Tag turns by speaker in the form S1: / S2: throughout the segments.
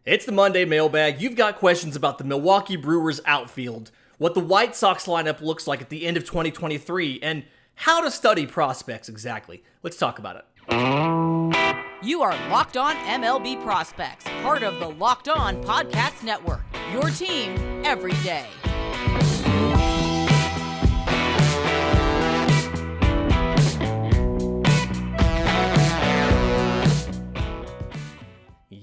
S1: It's the Monday mailbag. You've got questions about the Milwaukee Brewers outfield, what the White Sox lineup looks like at the end of 2023, and how to study prospects exactly. Let's talk about it.
S2: You are Locked On MLB Prospects, part of the Locked On Podcast Network, your team every day.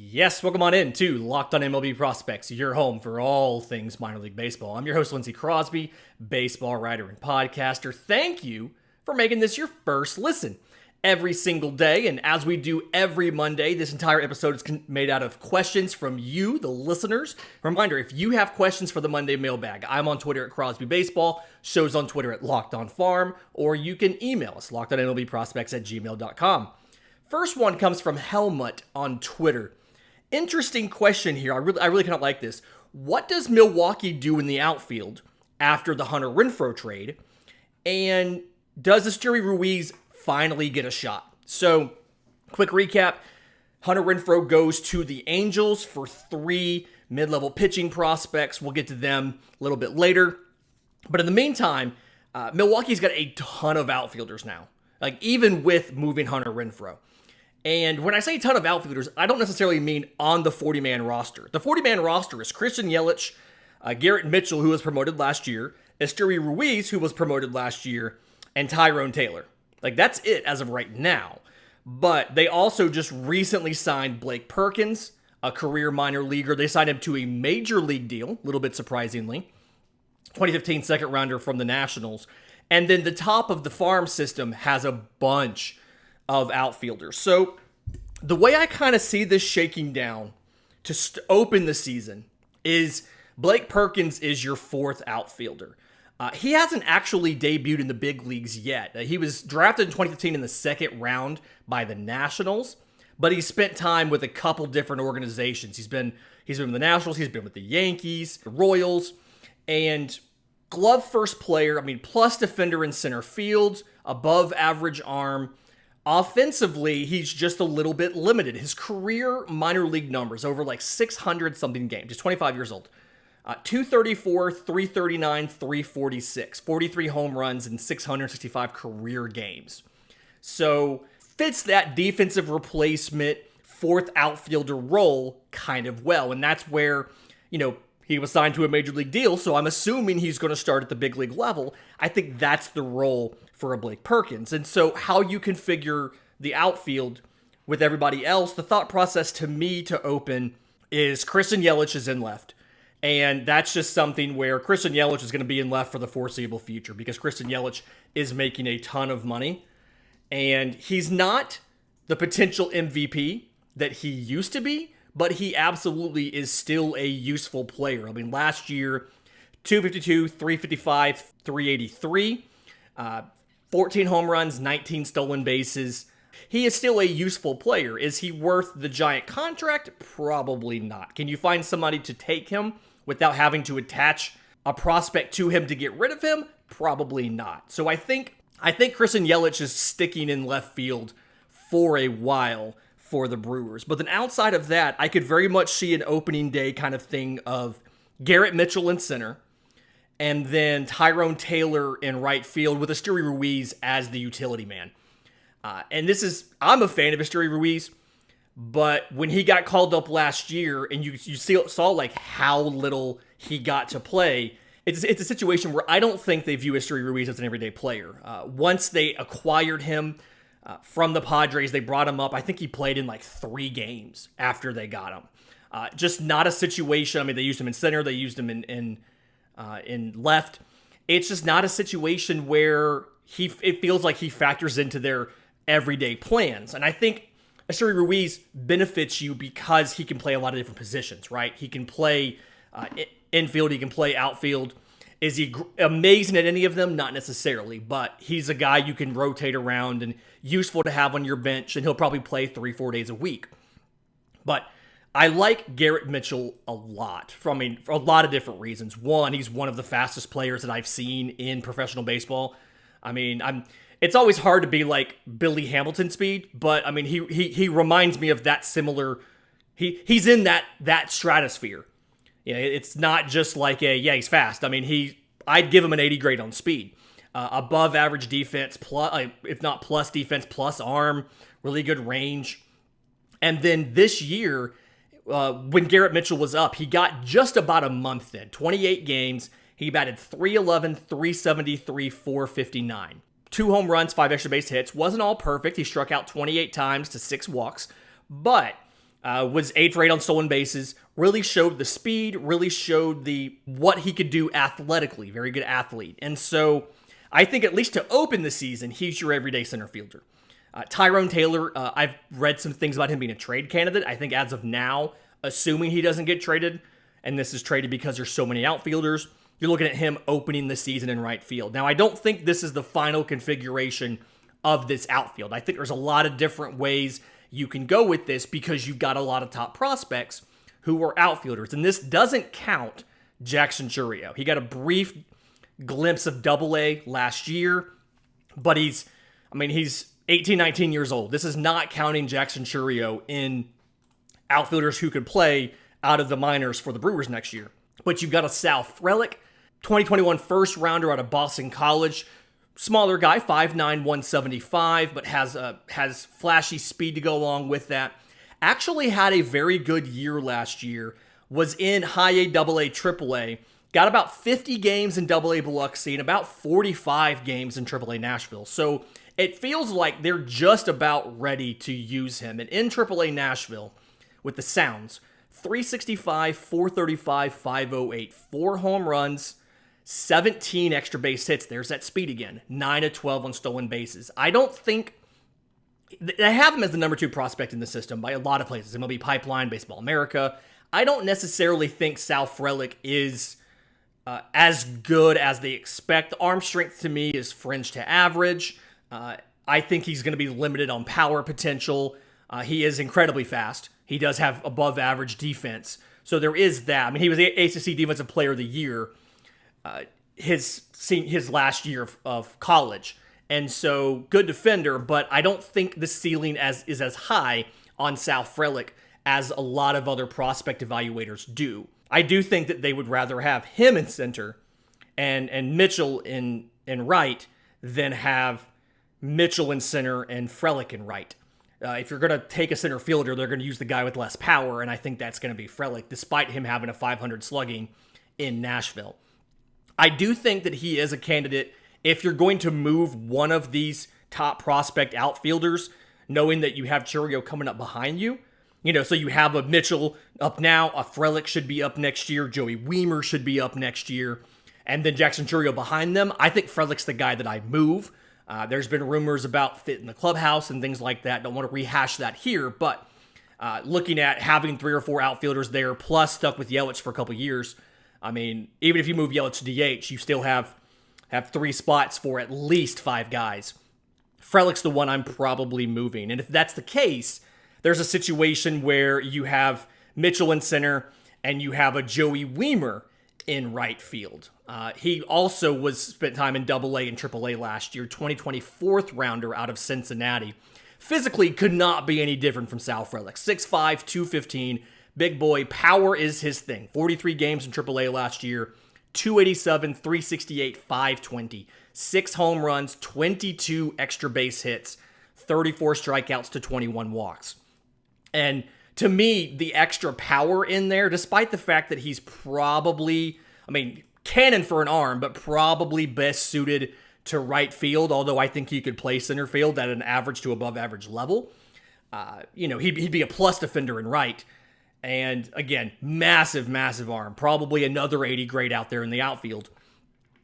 S1: Yes, welcome on in to Locked On MLB Prospects, your home for all things minor league baseball. I'm your host, Lindsey Crosby, baseball writer and podcaster. Thank you for making this your first listen every single day. And as we do every Monday, this entire episode is made out of questions from you, the listeners. Reminder, if you have questions for the Monday mailbag, I'm on Twitter at Crosby Baseball, show's on Twitter at Locked On Farm, or you can email us, lockedonmlbprospects@gmail.com. First one comes from Helmut on Twitter. Interesting question here. I really kind of like this. What does Milwaukee do in the outfield after the Hunter Renfroe trade? And does Esteury Ruiz finally get a shot? So, quick recap. Hunter Renfroe goes to the Angels for 3 mid-level pitching prospects. We'll get to them a little bit later. But in the meantime, Milwaukee's got a ton of outfielders now. Like, even with moving Hunter Renfroe. And when I say a ton of outfielders, I don't necessarily mean on the 40-man roster. The 40-man roster is Christian Yelich, Garrett Mitchell, who was promoted last year, Esteury Ruiz, who was promoted last year, and Tyrone Taylor. Like, that's it as of right now. But they also just recently signed Blake Perkins, a career minor leaguer. They signed him to a major league deal, a little bit surprisingly. 2015 second rounder from the Nationals. And then the top of the farm system has a bunch of outfielders. So the way I kind of see this shaking down to open the season is Blake Perkins is your 4th outfielder. He hasn't actually debuted in the big leagues yet. He was drafted in 2015 in the second round by the Nationals, but he spent time with a couple different organizations. He's been with the Nationals, he's been with the Yankees, the Royals, and glove first player, plus defender in center field, above average arm. Offensively, he's just a little bit limited. His career minor league numbers over like 600 something games. He's 25 years old. 234, 339, 346, 43 home runs in 665 career games. So fits that defensive replacement 4th outfielder role kind of well. And that's where, he was signed to a major league deal. So I'm assuming he's going to start at the big league level. I think that's the role for a Blake Perkins. And so how you configure the outfield with everybody else, the thought process to me to open is Christian Yelich is in left. And that's just something where Christian Yelich is going to be in left for the foreseeable future because Christian Yelich is making a ton of money. And he's not the potential MVP that he used to be, but he absolutely is still a useful player. Last year, 252, 355, 383, 14 home runs, 19 stolen bases. He is still a useful player. Is he worth the giant contract? Probably not. Can you find somebody to take him without having to attach a prospect to him to get rid of him? Probably not. So I think Christian Yelich is sticking in left field for a while for the Brewers. But then outside of that, I could very much see an opening day kind of thing of Garrett Mitchell in center, and then Tyrone Taylor in right field with Esteury Ruiz as the utility man. I'm a fan of Esteury Ruiz, but when he got called up last year and you saw like how little he got to play, it's a situation where I don't think they view Esteury Ruiz as an everyday player. Once they acquired him from the Padres, they brought him up. I think he played in like 3 games after they got him. Just not a situation. They used him in center. They used him in left. It's just not a situation where it feels like he factors into their everyday plans. And I think Esteury Ruiz benefits you because he can play a lot of different positions, right? He can play infield, he can play outfield. Is he amazing at any of them? Not necessarily, but he's a guy you can rotate around and useful to have on your bench, and he'll probably play 3-4 days a week. But I like Garrett Mitchell a lot for a lot of different reasons. One, he's one of the fastest players that I've seen in professional baseball. It's always hard to be like Billy Hamilton speed, but he reminds me of that similar he's in that stratosphere. It's not just like he's fast. I mean, I'd give him an 80 grade on speed. Above average defense, plus, if not plus defense, plus arm, really good range. And then this year, when Garrett Mitchell was up, he got just about a month in. 28 games, he batted 311, 373, 459. 2 home runs, 5 extra base hits. Wasn't all perfect. He struck out 28 times to 6 walks, but was 8th rate on stolen bases. Really showed the speed, really showed what he could do athletically. Very good athlete. And so I think at least to open the season, he's your everyday center fielder. Tyrone Taylor, I've read some things about him being a trade candidate. I think as of now, assuming he doesn't get traded, and this is traded because there's so many outfielders, you're looking at him opening the season in right field. Now, I don't think this is the final configuration of this outfield. I think there's a lot of different ways you can go with this because you've got a lot of top prospects who are outfielders. And this doesn't count Jackson Chourio. He got a brief glimpse of Double-A last year, but he's 18, 19 years old. This is not counting Jackson Chourio in outfielders who could play out of the minors for the Brewers next year. But you've got a Sal Frelick, 2021 first rounder out of Boston College. Smaller guy, 5'9", 175, but has flashy speed to go along with that. Actually had a very good year last year. Was in high A, double A, triple A. Got about 50 games in double A Biloxi and about 45 games in triple A Nashville. So it feels like they're just about ready to use him. And in triple A Nashville, with the Sounds, 365, 435, 508, 4 home runs, 17 extra base hits. There's that speed again. 9 of 12 on stolen bases. I don't think they have him as the number 2 prospect in the system by a lot of places. MLB Pipeline, Baseball America. I don't necessarily think Sal Frelick is as good as they expect. The arm strength to me is fringe to average. I think he's going to be limited on power potential. He is incredibly fast. He does have above average defense. So there is that. I mean, he was the ACC Defensive Player of the Year his last year of college. And so good defender, but I don't think the ceiling is as high on Sal Frelick as a lot of other prospect evaluators do. I do think that they would rather have him in center and Mitchell in right than have Mitchell in center and Frelick in right. If you're going to take a center fielder, they're going to use the guy with less power, and I think that's going to be Frelick, despite him having a 500 slugging in Nashville. I do think that he is a candidate if you're going to move one of these top prospect outfielders, knowing that you have Chourio coming up behind you. So you have a Mitchell up now, a Frelick should be up next year, Joey Wiemer should be up next year, and then Jackson Chourio behind them. I think Frelick's the guy that I move. There's been rumors about fit in the clubhouse and things like that. Don't want to rehash that here, but looking at having 3 or 4 outfielders there, plus stuck with Yelich for a couple years, I mean, even if you move Yelich to DH, you still have 3 spots for at least 5 guys. Frelick's the one I'm probably moving. And if that's the case, there's a situation where you have Mitchell in center and you have a Joey Wiemer in right field. He also spent time in Double-A and Triple-A last year, 2020 4th rounder out of Cincinnati. Physically could not be any different from Sal Frelick. 6'5", 215, big boy. Power is his thing. 43 games in Triple-A last year, 287, 368, 520. 6 home runs, 22 extra base hits, 34 strikeouts to 21 walks. And to me, the extra power in there, despite the fact that he's probably, cannon for an arm, but probably best suited to right field, although I think he could play center field at an average to above average level. He'd be a plus defender in right. And again, massive, massive arm. Probably another 80 grade out there in the outfield.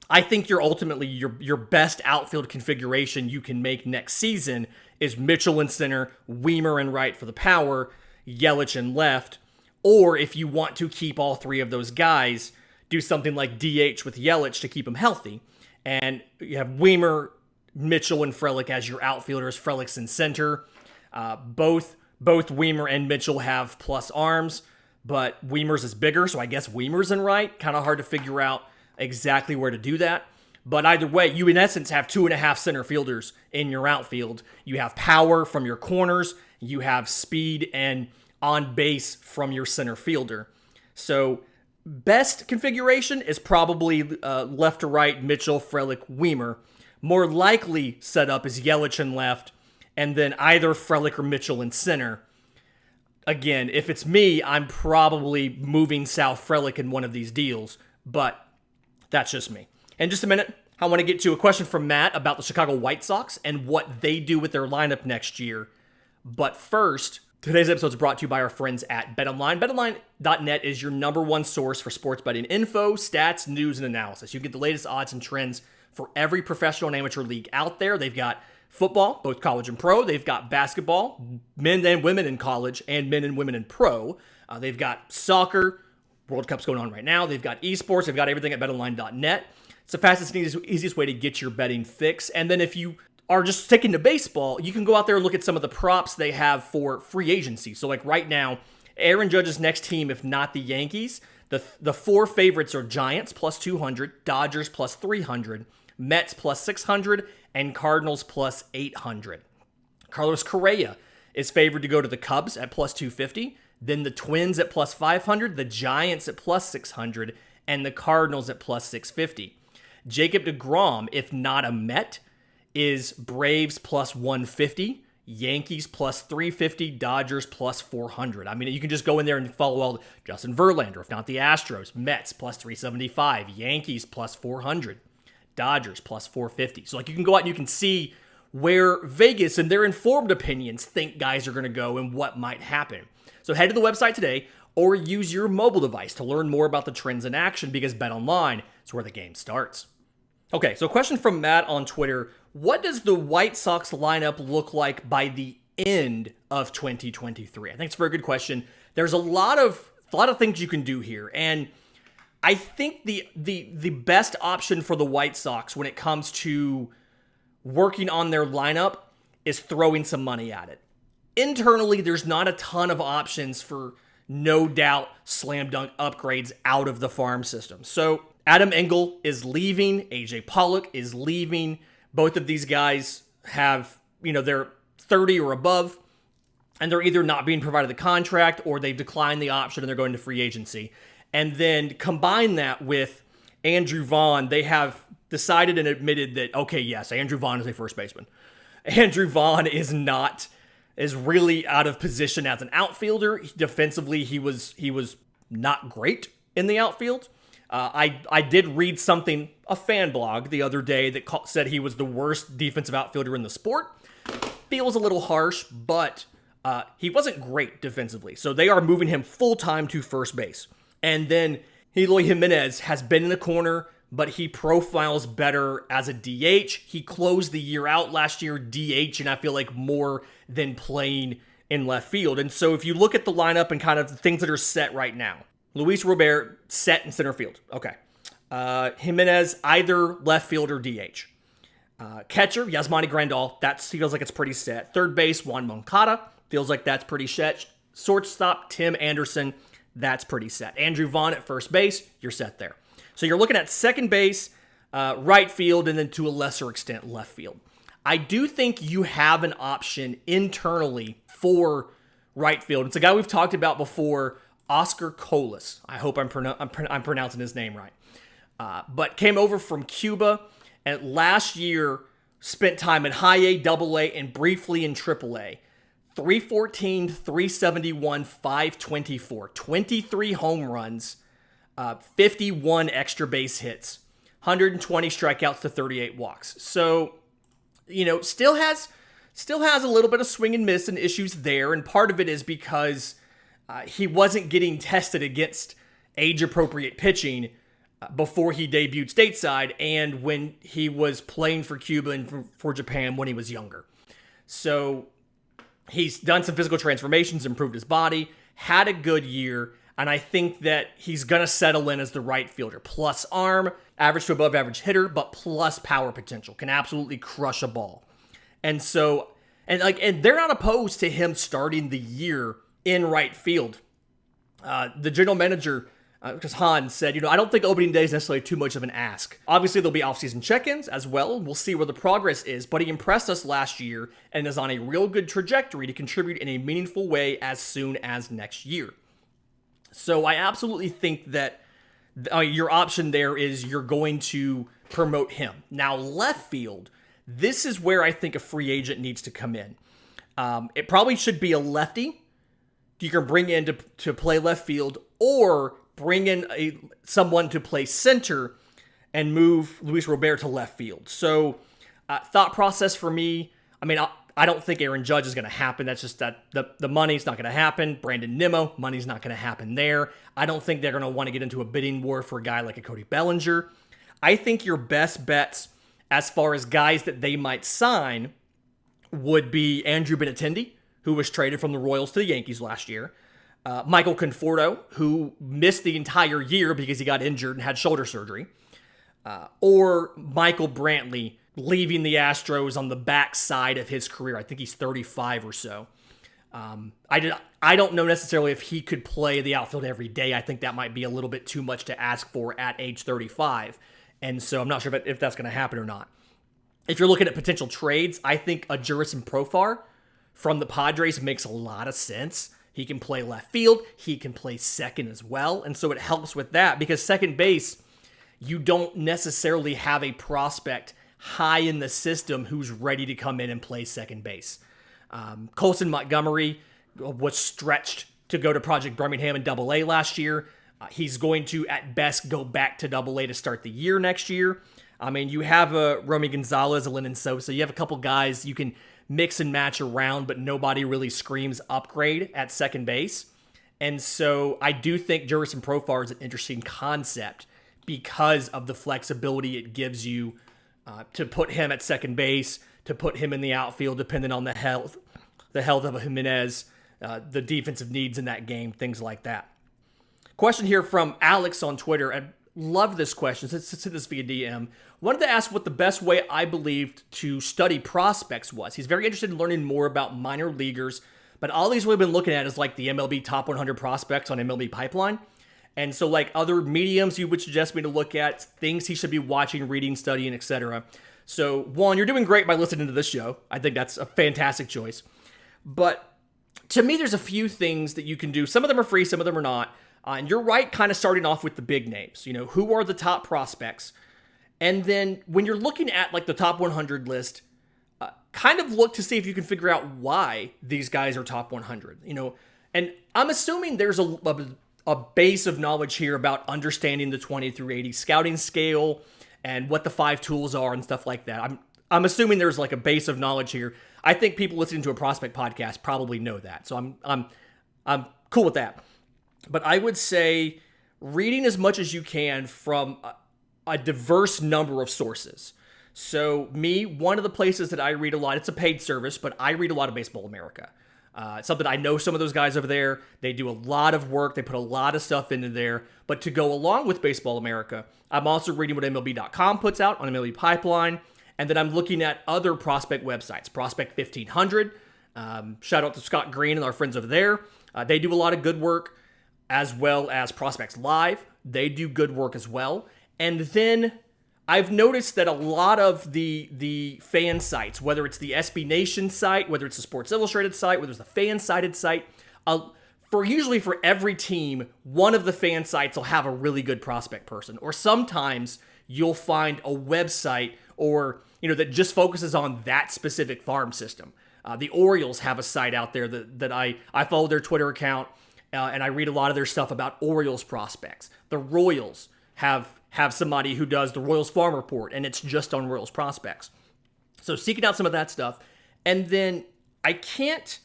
S1: I think your best outfield configuration you can make next season is Mitchell in center, Wiemer in right for the power, Yelich in left. Or if you want to keep all 3 of those guys, do something like DH with Yelich to keep him healthy. And you have Wiemer, Mitchell, and Frelick as your outfielders. Frelick's in center. Both Wiemer and Mitchell have plus arms, but Wiemer's is bigger, so I guess Wiemer's in right. Kind of hard to figure out exactly where to do that. But either way, you in essence have 2.5 center fielders in your outfield. You have power from your corners. You have speed and on base from your center fielder. So best configuration is probably left to right, Mitchell, Frelick, Weimer. More likely setup is Yelich in left, and then either Frelick or Mitchell in center. Again, if it's me, I'm probably moving Sal Frelick in one of these deals, but that's just me. In just a minute, I want to get to a question from Matt about the Chicago White Sox and what they do with their lineup next year. But first, today's episode is brought to you by our friends at BetOnline. BetOnline.net is your number one source for sports betting info, stats, news, and analysis. You get the latest odds and trends for every professional and amateur league out there. They've got football, both college and pro. They've got basketball, men and women in college, and men and women in pro. They've got soccer. World Cup's going on right now. They've got esports. They've got everything at BetOnline.net. It's the fastest and easiest way to get your betting fix. And then if you are just sticking to baseball, you can go out there and look at some of the props they have for free agency. So like right now, Aaron Judge's next team, if not the Yankees, the four favorites are Giants plus 200, Dodgers plus 300, Mets plus 600, and Cardinals plus 800. Carlos Correa is favored to go to the Cubs at plus 250, then the Twins at plus 500, the Giants at plus 600, and the Cardinals at plus 650. Jacob deGrom, if not a Met, is Braves plus 150, Yankees plus 350, Dodgers plus 400. I mean, you can just go in there and follow all Justin Verlander, if not the Astros, Mets plus 375, Yankees plus 400. Dodgers plus 450. So like you can go out and you can see where Vegas and their informed opinions think guys are going to go and what might happen. So head to the website today or use your mobile device to learn more about the trends in action because BetOnline is where the game starts. Okay, so a question from Matt on Twitter. What does the White Sox lineup look like by the end of 2023? I think it's a very good question. There's a lot of things you can do here, and I think the best option for the White Sox when it comes to working on their lineup is throwing some money at it. Internally, there's not a ton of options for no doubt slam dunk upgrades out of the farm system. So Adam Engel is leaving. AJ Pollock is leaving. Both of these guys have, they're 30 or above, and they're either not being provided the contract or they've declined the option and they're going to free agency. And then combine that with Andrew Vaughn. They have decided and admitted that, okay, yes, Andrew Vaughn is a first baseman. Andrew Vaughn is really out of position as an outfielder. Defensively, he was not great in the outfield. I did read something, a fan blog the other day that said he was the worst defensive outfielder in the sport. Feels a little harsh, but he wasn't great defensively. So they are moving him full-time to first base. And then Eloy Jimenez has been in the corner, but he profiles better as a DH. He closed the year out last year DH, and I feel like more than playing in left field. And so if you look at the lineup and kind of the things that are set right now, Luis Robert set in center field. Okay. Jimenez, either left field or DH. Catcher, Yasmani Grandal, that feels like it's pretty set. Third base, Juan Moncada, feels like that's pretty set. Shortstop, Tim Anderson, that's pretty set. Andrew Vaughn at first base, you're set there. So you're looking at second base, right field, and then to a lesser extent, left field. I do think you have an option internally for right field. It's a guy we've talked about before, Oscar Colas. I hope I'm pronouncing his name right. But came over from Cuba, and last year spent time in high A, double A, and briefly in triple A. 314, 371, 524. 23 home runs, 51 extra base hits, 120 strikeouts to 38 walks. So, still has a little bit of swing and miss and issues there. And part of it is because he wasn't getting tested against age-appropriate pitching before he debuted stateside and when he was playing for Cuba and for Japan when he was younger. So he's done some physical transformations, improved his body, had a good year, and I think that he's going to settle in as the right fielder. Plus arm, average to above average hitter, but plus power potential. Can absolutely crush a ball. And so, and they're not opposed to him starting the year in right field. The general manager, because Han said, I don't think opening day is necessarily too much of an ask. Obviously, there'll be offseason check-ins as well. We'll see where the progress is, but he impressed us last year and is on a real good trajectory to contribute in a meaningful way as soon as next year. So I absolutely think that your option there is you're going to promote him. Now, left field, this is where I think a free agent needs to come in. It probably should be a lefty you can bring in to play left field, or bring in someone to play center and move Luis Robert to left field. So thought process for me, I don't think Aaron Judge is going to happen. That's just that the money's not going to happen. Brandon Nimmo, money's not going to happen there. I don't think they're going to want to get into a bidding war for a guy like a Cody Bellinger. I think your best bets as far as guys that they might sign would be Andrew Benintendi, who was traded from the Royals to the Yankees last year. Michael Conforto, who missed the entire year because he got injured and had shoulder surgery. Or Michael Brantley, leaving the Astros on the backside of his career. I think he's 35 or so. I don't know necessarily if he could play the outfield every day. I think that might be a little bit too much to ask for at age 35. And so I'm not sure if that's going to happen or not. If you're looking at potential trades, I think a Jurrison Profar from the Padres makes a lot of sense. He can play left field. He can play second as well. And so it helps with that because second base, you don't necessarily have a prospect high in the system who's ready to come in and play second base. Colson Montgomery was stretched to go to Project Birmingham in Double-A last year. He's going to, at best, go back to Double-A to start the year next year. You have a Romy Gonzalez, a Lennon Sosa. You have a couple guys you can mix and match around, but nobody really screams upgrade at second base. And so I do think Jurrison Profar is an interesting concept because of the flexibility it gives you to put him at second base, to put him in the outfield, depending on the health of a Jimenez, the defensive needs in that game, things like that. Question here from Alex on Twitter. I love this question. Sent this via DM. Wanted to ask what the best way I believed to study prospects was. He's very interested in learning more about minor leaguers, but all he's really been looking at is like the MLB top 100 prospects on MLB Pipeline. And so like other mediums you would suggest me to look at, things he should be watching, reading, studying, etc. So one, you're doing great by listening to this show. I think that's a fantastic choice. But to me, there's a few things that you can do. Some of them are free, some of them are not. And you're right, kind of starting off with the big names. Who are the top prospects? And then when you're looking at like the top 100 list, kind of look to see if you can figure out why these guys are top 100. And I'm assuming there's a base of knowledge here about understanding the 20 through 80 scouting scale and what the 5 tools are and stuff like that. I'm assuming there's like a base of knowledge here. I think people listening to a prospect podcast probably know that. So I'm cool with that. But I would say reading as much as you can from a diverse number of sources. So one of the places that I read a lot, it's a paid service, but I read a lot of Baseball America. It's something I know some of those guys over there. They do a lot of work. They put a lot of stuff into there. But to go along with Baseball America, I'm also reading what MLB.com puts out on MLB Pipeline. And then I'm looking at other prospect websites. Prospect 1500. Shout out to Scott Green and our friends over there. They do a lot of good work, as well as Prospects Live. They do good work as well. And then I've noticed that a lot of the fan sites, whether it's the SB Nation site, whether it's the Sports Illustrated site, whether it's the fan-sided site, usually for every team, one of the fan sites will have a really good prospect person. Or sometimes you'll find a website that just focuses on that specific farm system. The Orioles have a site out there that I follow their Twitter account, and I read a lot of their stuff about Orioles prospects. The Royals have somebody who does the Royals Farm Report, and it's just on Royals prospects. So seeking out some of that stuff. And then I can't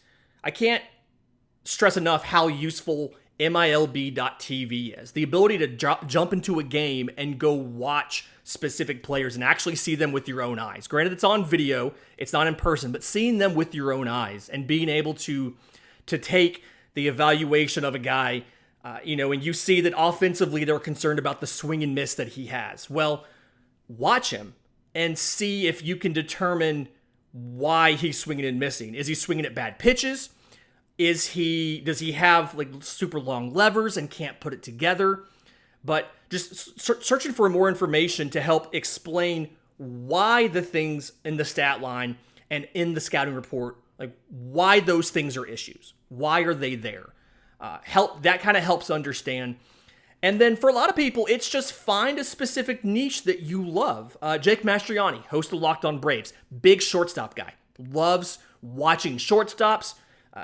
S1: stress enough how useful MILB.TV is. The ability to jump into a game and go watch specific players and actually see them with your own eyes. Granted, it's on video, it's not in person, but seeing them with your own eyes and being able to take the evaluation of a guy, and you see that offensively they're concerned about the swing and miss that he has. Well, watch him and see if you can determine why he's swinging and missing. Is he swinging at bad pitches? Does he have like super long levers and can't put it together? but just searching for more information to help explain why the things in the stat line and in the scouting report, like why those things are issues. Why are they there? That kind of helps understand. And then for a lot of people, it's just find a specific niche that you love. Jake Mastriani, host of Locked On Braves, big shortstop guy, loves watching shortstops.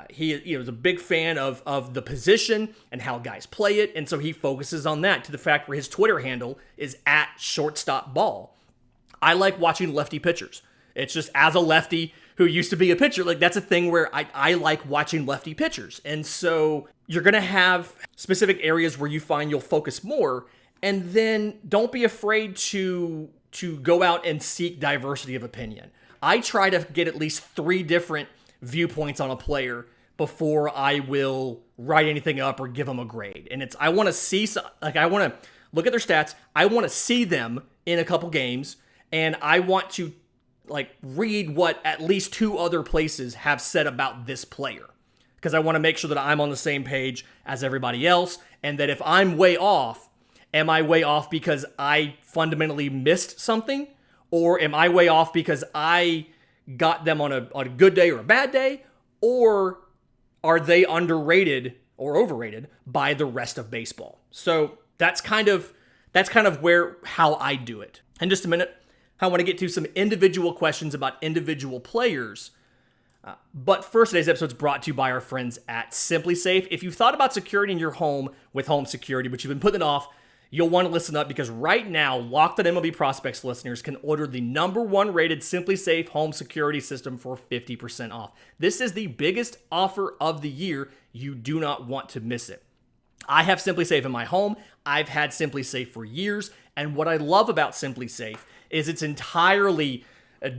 S1: He is a big fan of the position and how guys play it, and so he focuses on that to the fact where his Twitter handle is @shortstopball. I like watching lefty pitchers. It's just as a lefty who used to be a pitcher, like that's a thing where I like watching lefty pitchers. And so you're going to have specific areas where you find you'll focus more, and then don't be afraid to go out and seek diversity of opinion. I try to get at least 3 different viewpoints on a player before I will write anything up or give them a grade. And I want to see, I want to look at their stats. I want to see them in a couple games, and I want to read what at least 2 other places have said about this player, because I want to make sure that I'm on the same page as everybody else, and that if I'm way off, am I way off because I fundamentally missed something, or am I way off because I got them on a good day or a bad day, or are they underrated or overrated by the rest of baseball? So that's kind of how I do it. In just a minute, I want to get to some individual questions about individual players. But first, today's episode is brought to you by our friends at SimpliSafe. If you've thought about security in your home with home security, but you've been putting it off, you'll want to listen up, because right now, Locked On MLB Prospects listeners can order the #1 rated SimpliSafe home security system for 50% off. This is the biggest offer of the year. You do not want to miss it. I have SimpliSafe in my home. I've had SimpliSafe for years, and what I love about SimpliSafe is it's entirely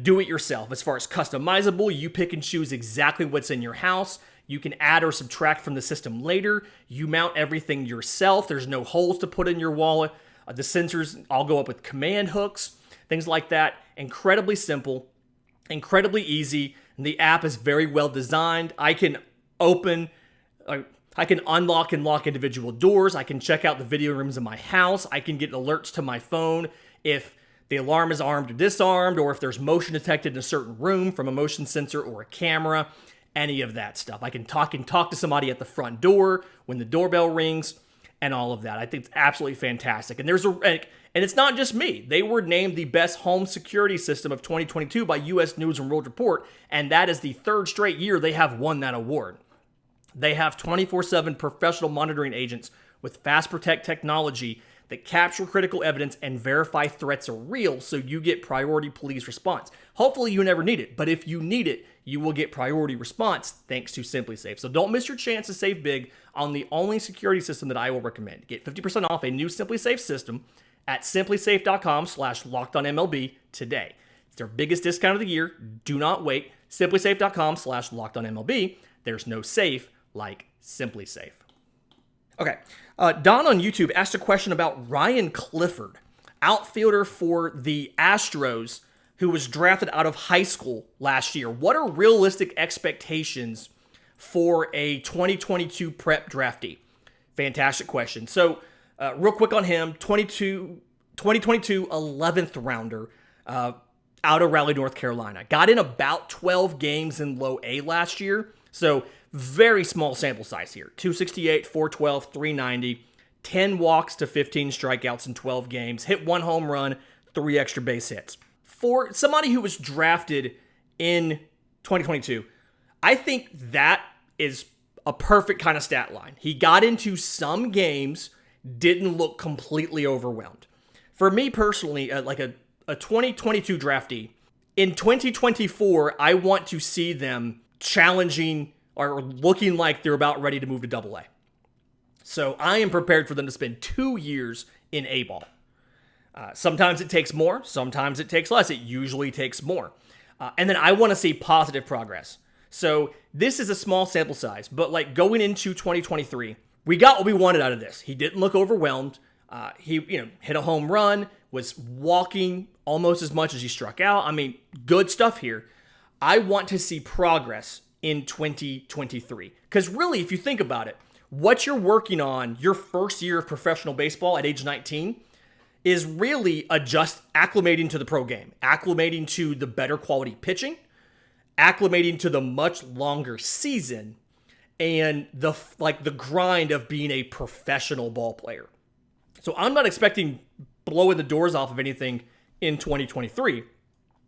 S1: do-it-yourself. As far as customizable, you pick and choose exactly what's in your house. You can add or subtract from the system later. You mount everything yourself. There's no holes to put in your wall. The sensors all go up with command hooks, things like that. Incredibly simple, incredibly easy. And the app is very well designed. I can unlock and lock individual doors. I can check out the video rooms in my house. I can get alerts to my phone if the alarm is armed or disarmed, or if there's motion detected in a certain room from a motion sensor or a camera, any of that stuff. I can talk to somebody at the front door when the doorbell rings, and all of that. I think it's absolutely fantastic. And and it's not just me. They were named the best home security system of 2022 by U.S. News and World Report, and that is the 3rd straight year they have won that award. They have 24/7 professional monitoring agents with Fast Protect technology that capture critical evidence and verify threats are real, so you get priority police response. Hopefully you never need it, but if you need it, you will get priority response thanks to SimpliSafe. So don't miss your chance to save big on the only security system that I will recommend. Get 50% off a new SimpliSafe system at simplisafe.com/lockedonmlb today. It's their biggest discount of the year. Do not wait. simplisafe.com/lockedonmlb. There's no safe like SimpliSafe. Okay, Don on YouTube asked a question about Ryan Clifford, outfielder for the Astros, who was drafted out of high school last year. What are realistic expectations for a 2022 prep draftee? Fantastic question. So, real quick on him, 2022 11th rounder out of Raleigh, North Carolina. Got in about 12 games in low A last year, so very small sample size here. 268, 412, 390, 10 walks to 15 strikeouts in 12 games, hit 1 home run, 3 extra base hits. For somebody who was drafted in 2022, I think that is a perfect kind of stat line. He got into some games, didn't look completely overwhelmed. For me personally, like a 2022 draftee, in 2024, I want to see them challenging or looking like they're about ready to move to AA. So I am prepared for them to spend 2 years in A-ball. Sometimes it takes more, sometimes it takes less. It usually takes more. And then I want to see positive progress. So this is a small sample size, but like going into 2023, we got what we wanted out of this. He didn't look overwhelmed. He hit a home run, was walking almost as much as he struck out. I mean, good stuff here. I want to see progress in 2023. Because really, if you think about it, what you're working on your first year of professional baseball at age 19 is really acclimating to the pro game, acclimating to the better quality pitching, acclimating to the much longer season, and the grind of being a professional ball player. So I'm not expecting blowing the doors off of anything in 2023,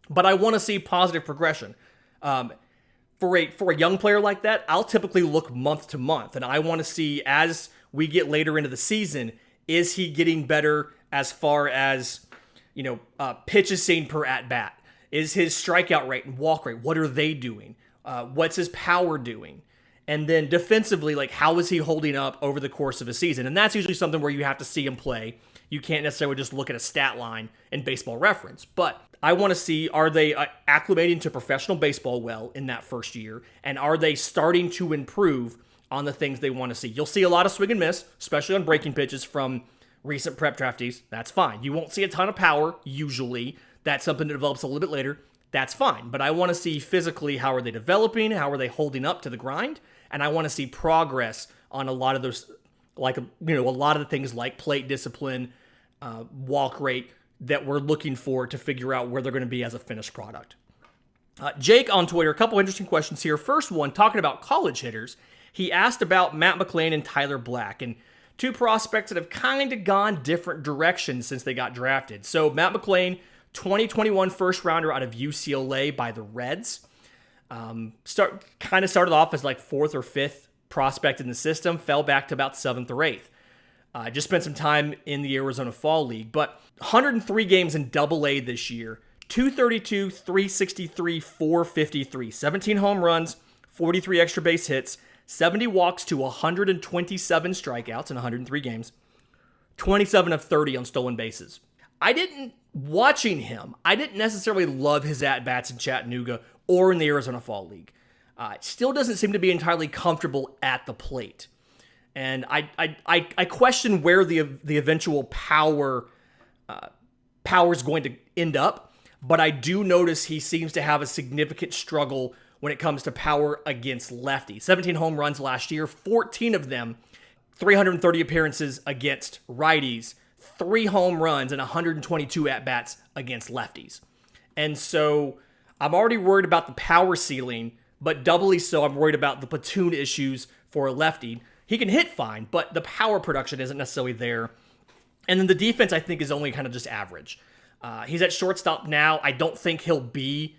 S1: but I want to see positive progression. For a young player like that, I'll typically look month to month, and I want to see, as we get later into the season, is he getting better as far as, pitches seen per at bat? Is his strikeout rate and walk rate, what are they doing? What's his power doing? And then defensively, how is he holding up over the course of a season? And that's usually something where you have to see him play. You can't necessarily just look at a stat line in Baseball Reference. But I want to see, are they acclimating to professional baseball well in that first year? And are they starting to improve on the things they want to see? You'll see a lot of swing and miss, especially on breaking pitches from recent prep draftees. That's fine. You won't see a ton of power, usually. That's something that develops a little bit later. That's fine. But I want to see physically, how are they developing? How are they holding up to the grind? And I want to see progress on a lot of those, a lot of the things like plate discipline, walk rate that we're looking for to figure out where they're going to be as a finished product. Jake on Twitter, a couple interesting questions here. First one, talking about college hitters. He asked about Matt McLain and Tyler Black, and two prospects that have kind of gone different directions since they got drafted. So Matt McLain, 2021 first rounder out of UCLA by the Reds. Started off as fourth or fifth prospect in the system, fell back to about seventh or eighth. Just spent some time in the Arizona Fall League, but 103 games in Double-A this year, 232, 363, 453, 17 home runs, 43 extra base hits, 70 walks to 127 strikeouts in 103 games, 27 of 30 on stolen bases. Watching him, I didn't necessarily love his at-bats in Chattanooga or in the Arizona Fall League. It still doesn't seem to be entirely comfortable at the plate. And I question where the eventual power is going to end up, but I do notice he seems to have a significant struggle when it comes to power against lefties. 17 home runs last year, 14 of them, 330 appearances against righties, 3 home runs, and 122 at-bats against lefties. And so I'm already worried about the power ceiling, but doubly so I'm worried about the platoon issues for a lefty. He can hit fine, but the power production isn't necessarily there. And then the defense, I think, is only kind of just average. He's at shortstop now. I don't think he'll be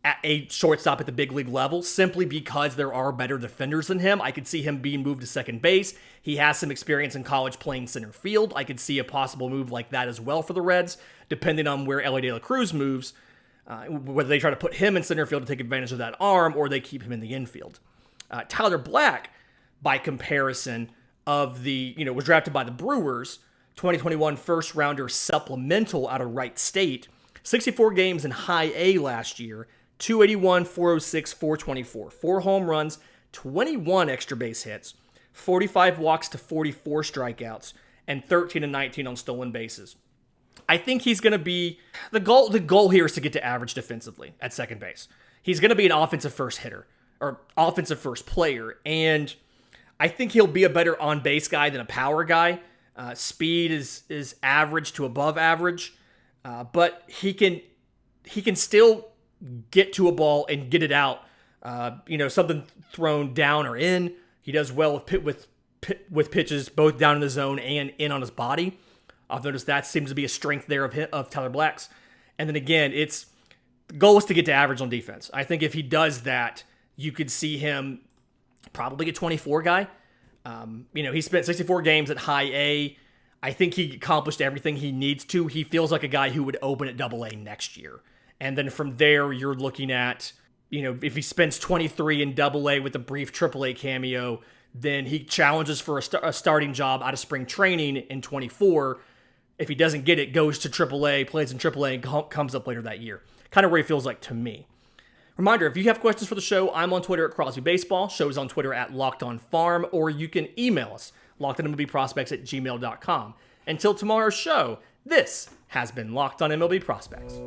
S1: at a shortstop at the big league level simply because there are better defenders than him. I could see him being moved to second base. He has some experience in college playing center field. I could see a possible move like that as well for the Reds, depending on where Elly De La Cruz moves, whether they try to put him in center field to take advantage of that arm or they keep him in the infield. Tyler Black, by comparison, was drafted by the Brewers, 2021 first rounder supplemental out of Wright State, 64 games in high A last year, 281, 406, 424, 4 home runs, 21 extra base hits, 45 walks to 44 strikeouts, and 13 and 19 on stolen bases. I think he's going to be the goal here is to get to average defensively at second base. He's going to be an offensive first hitter or offensive first player, and I think he'll be a better on base guy than a power guy. Speed is average to above average, but he can still get to a ball and get it out. Something thrown down or in. He does well with pitches both down in the zone and in on his body. I've noticed that seems to be a strength there of Tyler Black's. And then again, the goal is to get to average on defense. I think if he does that, you could see him probably a 24 guy. He spent 64 games at high A. I think he accomplished everything he needs to. He feels like a guy who would open at Double-A next year. And then from there, you're looking at, if he spends 23 in Double-A with a brief Triple-A cameo, then he challenges for a starting job out of spring training in 24. If he doesn't get it, goes to Triple-A, plays in Triple-A, and comes up later that year. Kind of where he feels like to me. Reminder, if you have questions for the show, I'm on Twitter at Crosby Baseball. Show's on Twitter at LockedOnFarm, or you can email us, lockedonmlbprospects@gmail.com. Until tomorrow's show, this has been Locked on MLB Prospects.